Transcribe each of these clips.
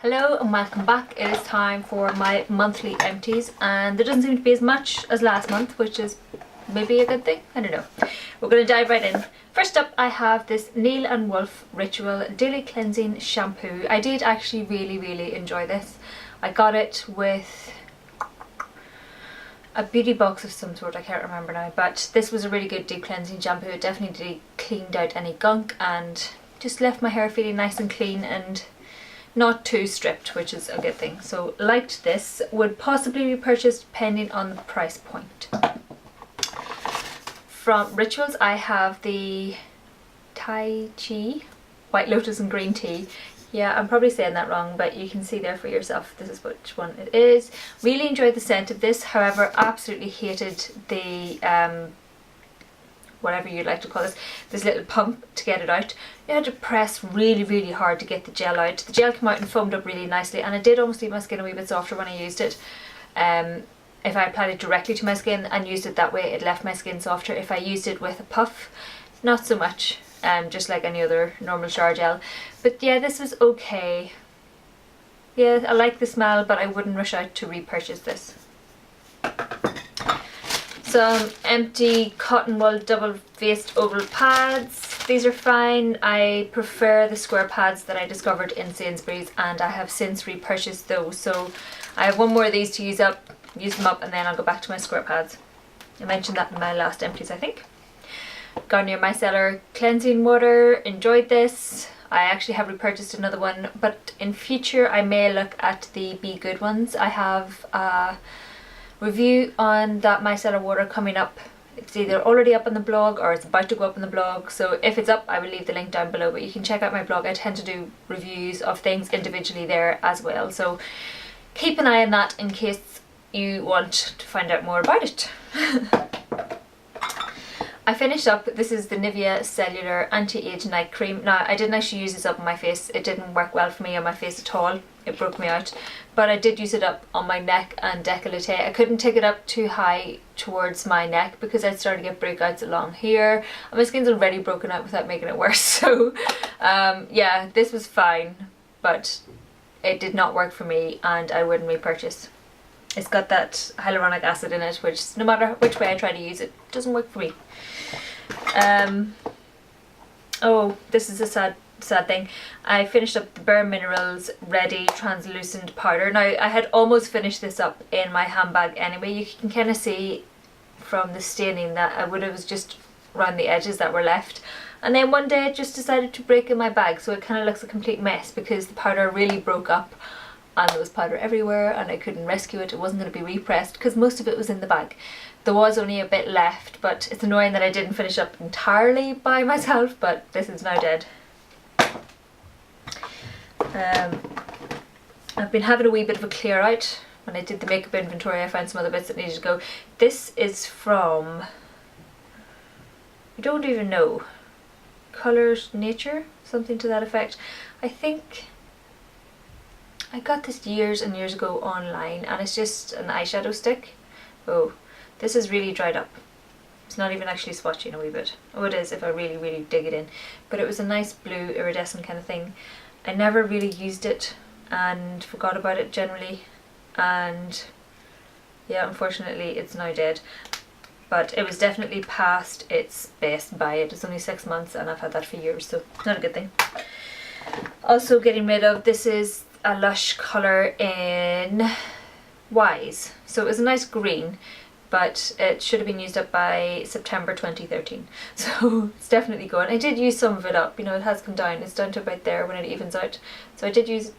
Hello and welcome back. It is time for my monthly empties, and there doesn't seem to be as much as last month, which is maybe a good thing. I don't know. We're going to dive right in. First up, I have this Neil and Wolf Ritual Daily Cleansing Shampoo. I did actually really enjoy this. I got it with a beauty box of some sort, I can't remember now, but this was a really good deep cleansing shampoo. It definitely cleaned out any gunk and just left my hair feeling nice and clean and not too stripped, which is a good thing. So liked this. Would possibly be purchased depending on the price point. From Rituals, I have the Tai Chi White Lotus and Green Tea. Yeah, I'm probably saying that wrong, but you can see there for yourself. This is which one it is. Really enjoyed the scent of this. However, absolutely hated the whatever you'd like to call this little pump to get it out. You had to press really hard to get the gel out. The gel came out and foamed up really nicely, and it did almost leave my skin a wee bit softer when I used it. If I applied it directly to my skin and used it that way, it left my skin softer. If I used it with a puff, not so much, just like any other normal shower gel. But yeah, this was okay. Yeah, I like the smell, but I wouldn't rush out to repurchase this. Some empty cotton wool double-faced oval pads. These are fine. I prefer the square pads that I discovered in Sainsbury's, and I have since repurchased those. So I have one more of these to use them up, and then I'll go back to my square pads. I mentioned that in my last empties, I think. Garnier Micellar Cleansing Water. Enjoyed this. I actually have repurchased another one, but in future I may look at the Be Good ones. I have review on that micellar water coming up. It's either already up on the blog or it's about to go up on the blog, so if it's up I will leave the link down below, but you can check out my blog. I tend to do reviews of things individually there as well, so keep an eye on that in case you want to find out more about it. I finished up, this is the Nivea Cellular Anti-Age Night Cream. Now, I didn't actually use this up on my face. It didn't work well for me on my face at all. It broke me out. But I did use it up on my neck and décolleté. I couldn't take it up too high towards my neck because I'd started to get breakouts along here. And my skin's already broken out without making it worse. So, yeah, this was fine. But it did not work for me and I wouldn't repurchase. It's got that hyaluronic acid in it, which no matter which way I try to use it, doesn't work for me. Oh, this is a sad thing. I finished up the Bare Minerals Ready Translucent Powder. Now, I had almost finished this up in my handbag anyway. You can kind of see from the staining that it was just around the edges that were left. And then one day it just decided to break in my bag, so it kind of looks a complete mess because the powder really broke up. And there was powder everywhere and I couldn't rescue it. It wasn't going to be repressed because most of it was in the bag. There was only a bit left, but it's annoying that I didn't finish up entirely by myself, but this is now dead. I've been having a wee bit of a clear out. When I did the makeup inventory I found some other bits that needed to go. This is from, I don't even know, Colours Nature? Something to that effect. I think I got this years and years ago online, and it's just an eyeshadow stick. Oh, this is really dried up. It's not even actually swatching a wee bit. Oh, it is if I really dig it in. But it was a nice blue iridescent kind of thing. I never really used it and forgot about it generally. And yeah, unfortunately it's now dead. But it was definitely past its best buy. It was only 6 months and I've had that for years, so not a good thing. Also getting rid of, this is a Lush colour in Wise. So it was a nice green, but it should have been used up by September 2013. So it's definitely gone. I did use some of it up, you know, it has come down. It's down to about there when it evens out. So I did use,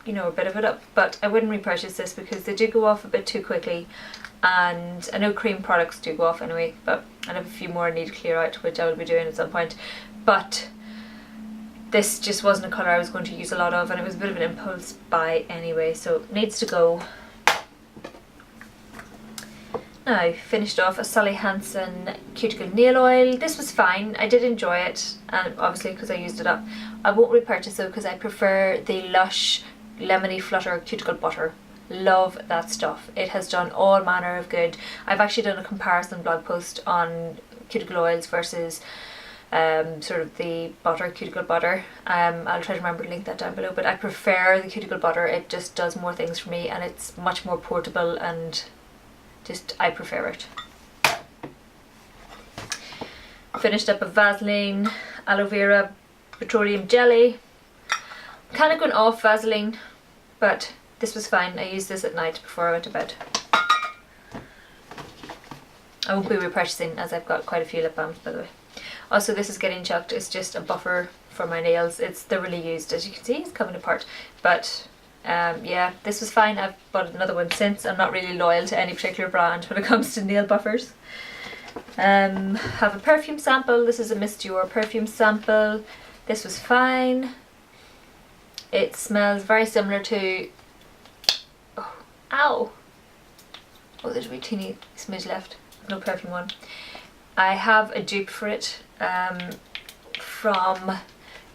you know, a bit of it up, but I wouldn't repurchase this because they do go off a bit too quickly. And I know cream products do go off anyway, but I have a few more I need to clear out, which I will be doing at some point. But this just wasn't a colour I was going to use a lot of, and it was a bit of an impulse buy anyway, so it needs to go. Now, I finished off a Sally Hansen Cuticle Nail Oil. This was fine. I did enjoy it, and obviously because I used it up. I won't repurchase though because I prefer the Lush Lemony Flutter Cuticle Butter. Love that stuff. It has done all manner of good. I've actually done a comparison blog post on cuticle oils versus sort of the butter, cuticle butter. I'll try to remember to link that down below, but I prefer the cuticle butter. It just does more things for me and it's much more portable and just I prefer it. Finished up a Vaseline aloe vera petroleum jelly. Kind of going off Vaseline, but this was fine. I used this at night before I went to bed. I won't be repurchasing as I've got quite a few lip balms, by the way. Also, this is getting chucked. It's just a buffer for my nails. It's thoroughly used, as you can see. It's coming apart, but yeah, this was fine. I've bought another one since. I'm not really loyal to any particular brand when it comes to nail buffers. Have a perfume sample. This is a Miss Dior perfume sample. This was fine. It smells very similar to, oh, ow, oh, there's a wee teeny smidge left, no perfume one. I have a dupe for it from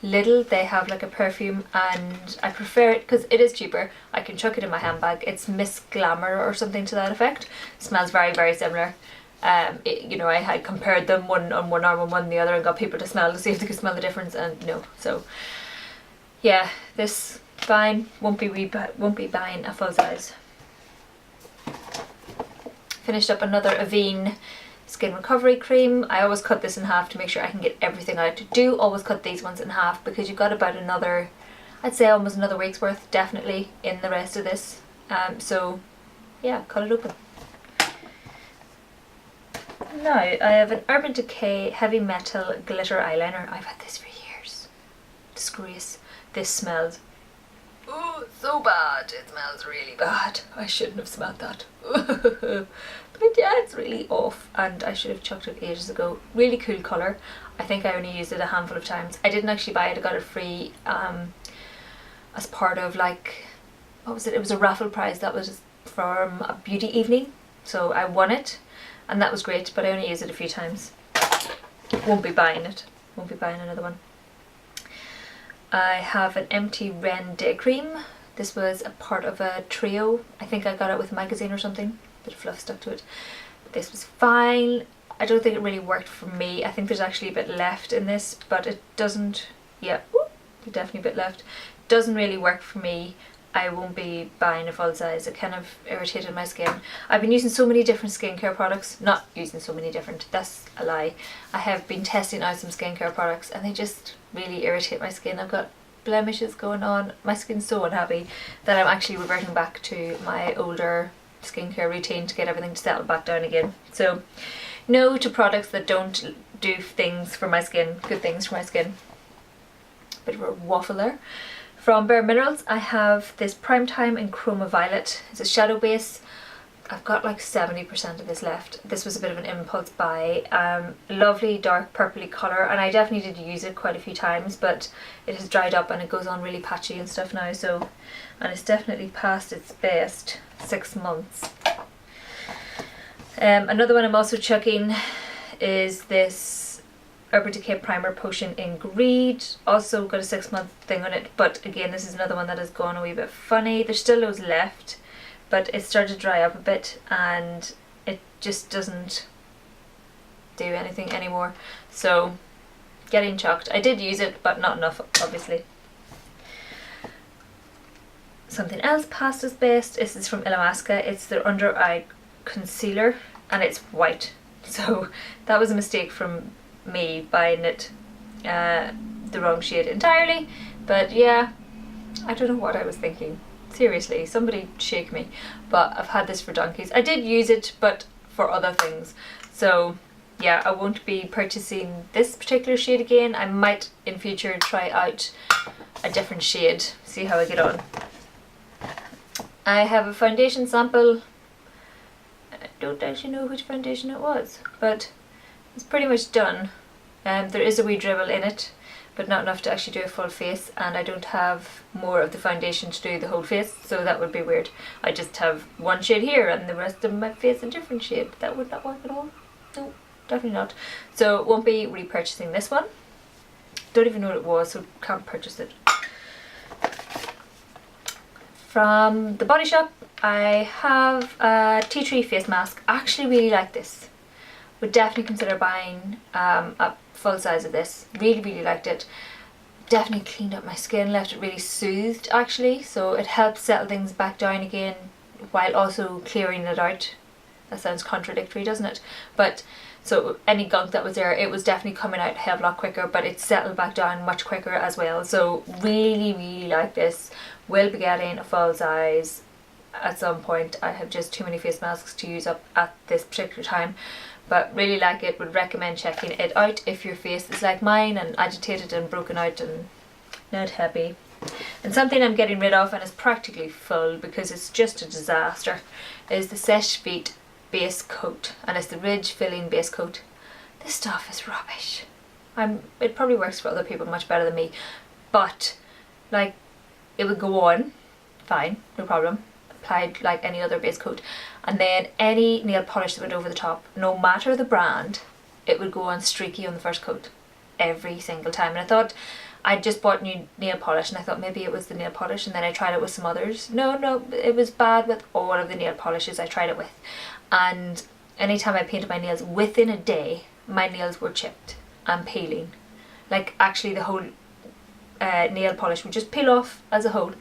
Lidl. They have like a perfume and I prefer it because it is cheaper. I can chuck it in my handbag. It's Miss Glamour or something to that effect. It smells very, very similar. You know, I had compared them one on one arm and one on the other and got people to smell to see if they could smell the difference, and no. So yeah, this fine. Won't be buying a full size. Finished up another Avene skin recovery cream. I always cut this in half to make sure I can get everything out. Do always cut these ones in half because you've got about another, I'd say almost another week's worth definitely in the rest of this. So yeah, cut it open. Now I have an Urban Decay Heavy Metal Glitter Eyeliner. I've had this for years. Disgrace. This smells, oh, so bad. It smells really bad. I shouldn't have smelled that. But yeah, it's really off and I should have chucked it ages ago. Really cool colour. I think I only used it a handful of times. I didn't actually buy it. I got it free as part of, like, what was it? It was a raffle prize that was from a beauty evening. So I won it and that was great, but I only used it a few times. Won't be buying it. Won't be buying another one. I have an Empty Ren Day Cream. This was a part of a trio. I think I got it with a magazine or something. Bit of fluff stuck to it. But this was fine. I don't think it really worked for me. I think there's actually a bit left in this, but it doesn't, yeah, there's definitely a bit left. Doesn't really work for me. I won't be buying a full size. It kind of irritated my skin. I've been using so many different skincare products. Not using so many different, that's a lie. I have been testing out some skincare products and they just really irritate my skin. I've got blemishes going on. My skin's so unhappy that I'm actually reverting back to my older skincare routine to get everything to settle back down again. So no to products that don't do things for my skin, good things for my skin. Bit of a waffle there. From Bare Minerals I have this Prime Time in Chroma Violet. It's a shadow base. I've got like 70% of this left. This was a bit of an impulse buy. Lovely dark purpley colour, and I definitely did use it quite a few times, but it has dried up and it goes on really patchy and stuff now, so, and it's definitely past its best 6 months. Another one I'm also chucking is this Urban Decay Primer Potion in Greed. Also got a 6-month thing on it, but again this is another one that has gone a wee bit funny. There's still loads left, but it started to dry up a bit and it just doesn't do anything anymore. So getting chucked. I did use it, but not enough, obviously. Something else past its best. This is from Illamasqua. It's their under eye concealer and it's white. So that was a mistake from me buying it the wrong shade entirely. But yeah, I don't know what I was thinking. Seriously, somebody shake me. But I've had this for donkeys. I did use it, but for other things. So yeah, I won't be purchasing this particular shade again. I might in future try out a different shade, see how I get on. I have a foundation sample. I don't actually know which foundation it was, but it's pretty much done. There is a wee dribble in it, but not enough to actually do a full face, and I don't have more of the foundation to do the whole face, so that would be weird. I just have one shade here and the rest of my face a different shade. That would not work at all. No, definitely not. So won't be repurchasing this one. Don't even know what it was, so can't purchase it. From the Body Shop I have a tea tree face mask. I actually really like this. Would definitely consider buying a full size of this. Really liked it. Definitely cleaned up my skin, left it really soothed actually, so it helps settle things back down again while also clearing it out. That sounds contradictory, doesn't it? But so any gunk that was there, it was definitely coming out a hell of a lot quicker, but it settled back down much quicker as well. So really like this. Will be getting a full size at some point. I have just too many face masks to use up at this particular time, but really like it. Would recommend checking it out if your face is like mine and agitated and broken out and not happy. And something I'm getting rid of, and is practically full because it's just a disaster, is the Seche Vite base coat, and it's the ridge filling base coat. This stuff is rubbish. It probably works for other people much better than me, but like, it would go on fine, no problem, applied like any other base coat, and then any nail polish that went over the top, no matter the brand, it would go on streaky on the first coat every single time. And I thought, I just bought new nail polish and I thought maybe it was the nail polish, and then I tried it with some others. No, it was bad with all of the nail polishes I tried it with. And anytime I painted my nails, within a day my nails were chipped and peeling. Like actually the whole nail polish would just peel off as a whole,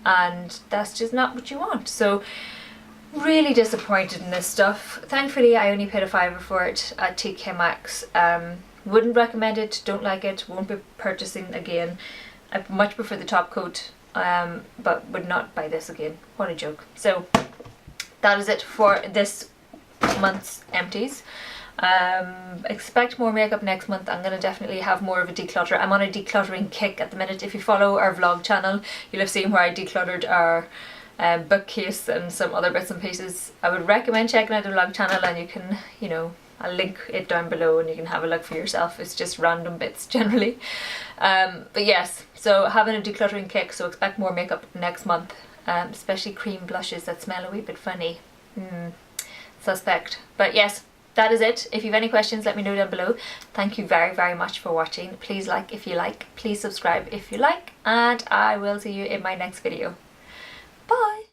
and that's just not what you want. So really disappointed in this stuff. Thankfully I only paid a £5 for it at TK Maxx. Wouldn't recommend it, don't like it, won't be purchasing again. I much prefer the top coat, but would not buy this again. What a joke. So that is it for this month's Empties. Expect more makeup next month. I'm going to definitely have more of a declutter. I'm on a decluttering kick at the minute. If you follow our vlog channel, you'll have seen where I decluttered our bookcase and some other bits and pieces. I would recommend checking out the vlog channel, and you can, you know, I'll link it down below and you can have a look for yourself. It's just random bits generally. But yes, so having a decluttering kick, so expect more makeup next month, especially cream blushes that smell a wee bit funny. Suspect. But yes, that is it. If you have any questions, let me know down below. Thank you very much for watching. Please like if you like, please subscribe if you like, and I will see you in my next video. Bye!